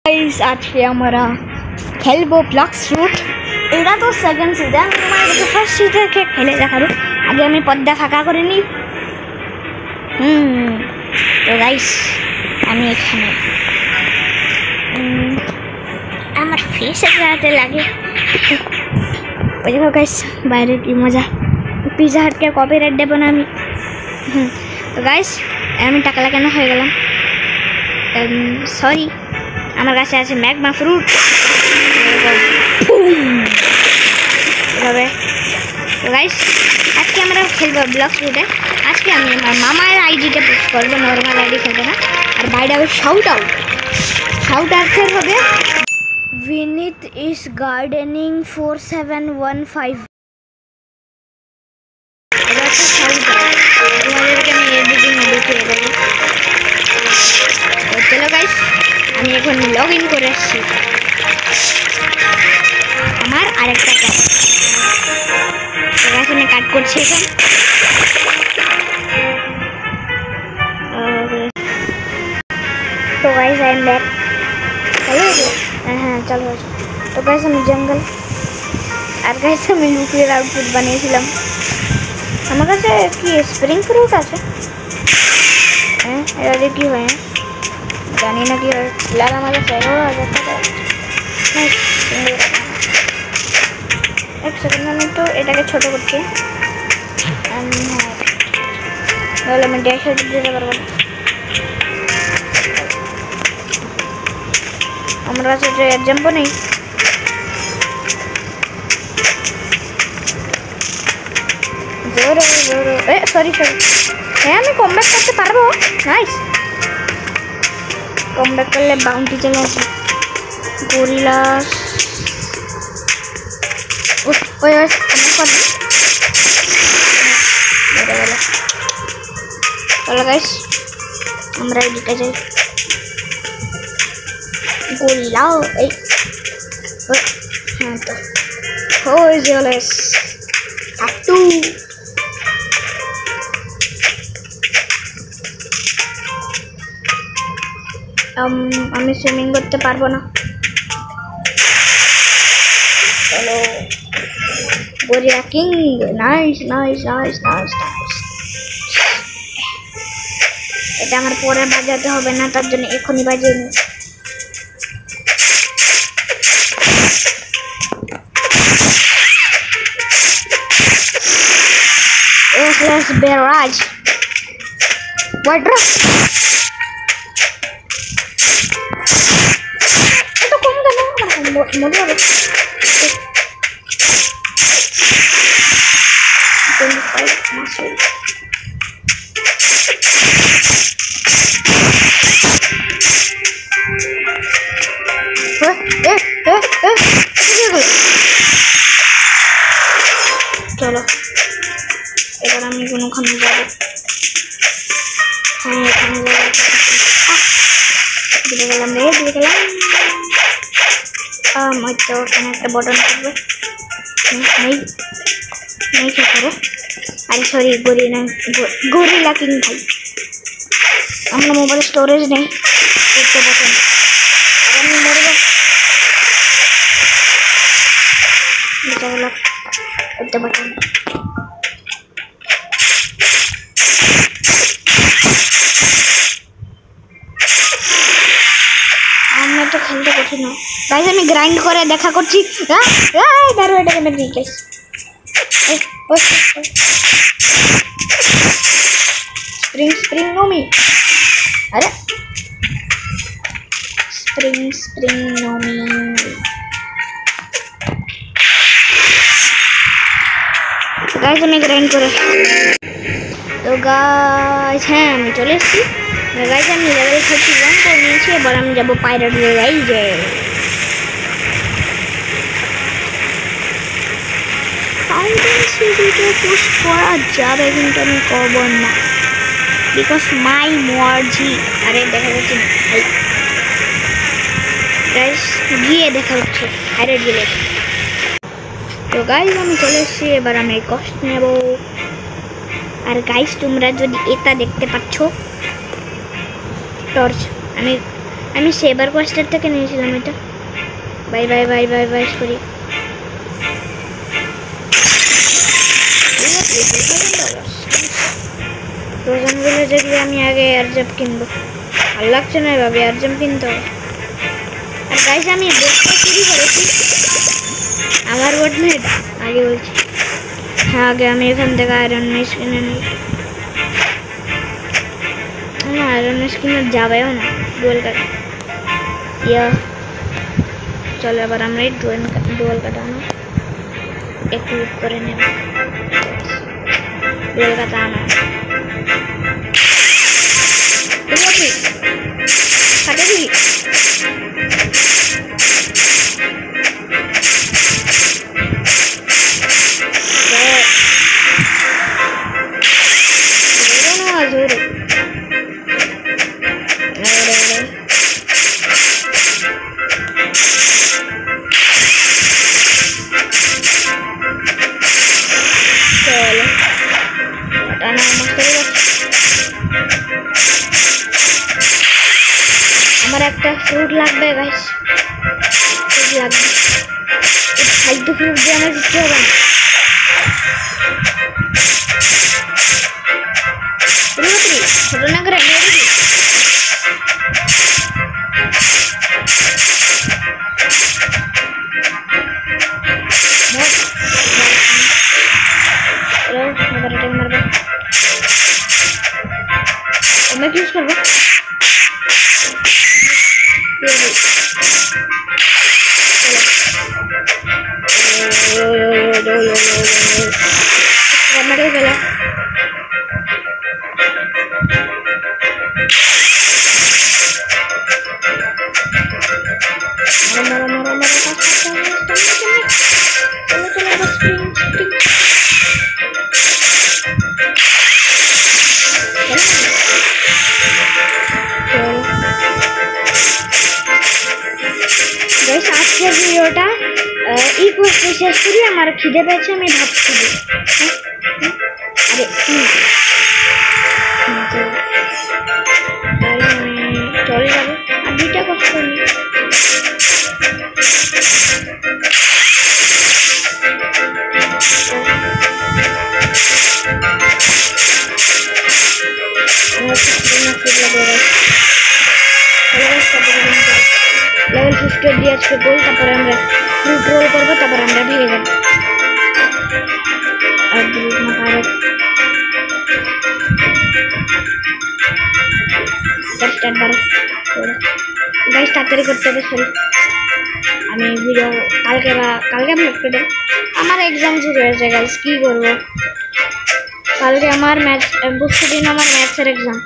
Guys आज के हमारा खेलबो ब्लॉक्स रूट এটা তো সেকেন্ড সিজন তোমার এটা ফার্স্ট সিজন কে খেলে দেখাবো আগে আমি পর্দা ফাঁকা করে নি তো গাইস আমি এখানে আমার ফেসে লাগাতে লাগে ওই দেখো গাইস বাইরে কি মজা পিজা হাট কে কপিরাইট দেব না আমি তো গাইস আমি টাকা লাগানো হয়ে গেলাম সরি আমার কাছে আছে ম্যাগমা ফ্রুট তো গাইস আজকে আমরা খেলবো ব্লক্স রুটে আজকে আমি আমার মামার আইডিতে পোস্ট করবো নর্মাল আইডি খেলবো না আর বাইরে হবে শাউট আউটের হবে विनीत इज गार्डनिंग 4715 चलो गाइस আমি এখন লগইন করে আসছি আমার আরেকটা কাজ এখানে কাট করছি এখন तो गाइस आई एम बैक चलो हाँ चलो तो गाइस আমি জঙ্গল আর গাইস আমি লুকিয়ে আউটফিট বানিয়েছিলাম আমার কাছে কি স্প্রিং ফ্রুট আছে হ্যাঁ এটা কি হয় জানি না কি হয় লাগা আমাদের ফেরো आ जाता है एक सेकंड में तो এটাকে ছোট করছি তাহলে আমি ড্যাশ দিতে পারবো আমার কাছে যে জাম্প নেই জোরে সরি হ্যাঁ আমি কমব্যাক করতে পারবো নাইস कमबैक कर ले बाउंटी चला गोरिल्लास ओए कमबैक कर मेरे वाला चलो गाइस हमरा एडिट जाए गोरिल्ला ए हां तो हो जेलस टैटू আমি সুইমিং করতে পারবো না চলো গরিলা কিং নাইস এটা আমার পরে বাজাতে হবে না তার জন্য এখনই বাজিয়ে নি এস বেরাজ ওয়াটার মনে হবে 25 মাসের চলো এবার আমি কোনখানে যাবো হ্যাঁ এখানে দিয়ে গেলাম तो একটা বটন করবে নেই কি করো আরে সরি গরিলা কিং ভাই আমার মোবাইল স্টোরেজ নেই একটা বটন আমি মরবো এটা হলো একটা বটন তো খেলতে কঠিন গাইস আমি গ্রাইন্ড করে দেখা করছি দাঁড়ো এটাকে মেরে দিই গাইস স্প্রিং নোমি আরে স্প্রিং নোমি গাইস আমি গ্রাইন্ড করে তো গাইস হ্যাঁ আমি চলে এসেছি गाइस আমি লেভেল 31 করে নিয়েছি এবার আমি যাব পাইরেট রেঞ্জে ফাউন্টেন সিটিতে পুশ করা যাবে কিন্তু আমি করব না বিকজ মাই মর্জি আরে দেখা যাচ্ছে না গাইস গিয়ে দেখা হচ্ছে পাইরেট গেলে তো গাইস আমি চলে এসেছি এবার আমি কষ্ট নেব আর গাইস তোমরা যদি এটা দেখতে পাচ্ছো টর্চ আমি সেবার কোয়েস্টার থেকে নিয়েছিলাম এটা। Bye bye bye bye bye করি। প্রয়োজনগুলো দেখলে আমি আগে এয়ারজেপ কিনবো। ভালো লাগছে না এভাবে, এয়ারজেপ কিনতে হবে। আর গাইস আমি বোটটা চুরি করেছি, আমার বোট না এটা, আগে বলছি। হ্যাঁ আগে আমি এখান থেকে আয়রন মেশ কিনে নিই। না আয়রন মেশ কিনে যাবেও না, ডুয়েল কাট ইয়া। চলো এবার আমরা এই ডুয়েল কাটানো একটু করে নেব। ডুয়েল কাটানো কাটে দিবি। আমার একটা ফ্রুট লাগবে গাইস, ফ্রুট লাগবে। ফালতু ফ্রুট দিয়ে আমার কিছু হবে না। ছোট না করে নিয়ে দিবি। मैं यूज करबो मरे गला। আজকের ভিডিওটা এই কোর্সে শেষ করি। আমার খিদে পেয়েছে, আমি ভাত খাবো। আরে চলে যাবো আর দুইটা কষ্ট করি। লেভেল 50 দিয়ে আজকে গোল, তারপরে আমরা ফ্রুট রোল করবো, তারপরে আমরা ভেঙে যাবো। আর গাইস তাড়াতাড়ি করতে হবে। সরি আমি ভিডিও কালকে আপলোড করে দেবো। আমার এক্সাম শুরু হয়েছে গাইস, কী করবো? কালকে আমার ম্যাথস, পরশু দিন আমার ম্যাথসের এক্সাম।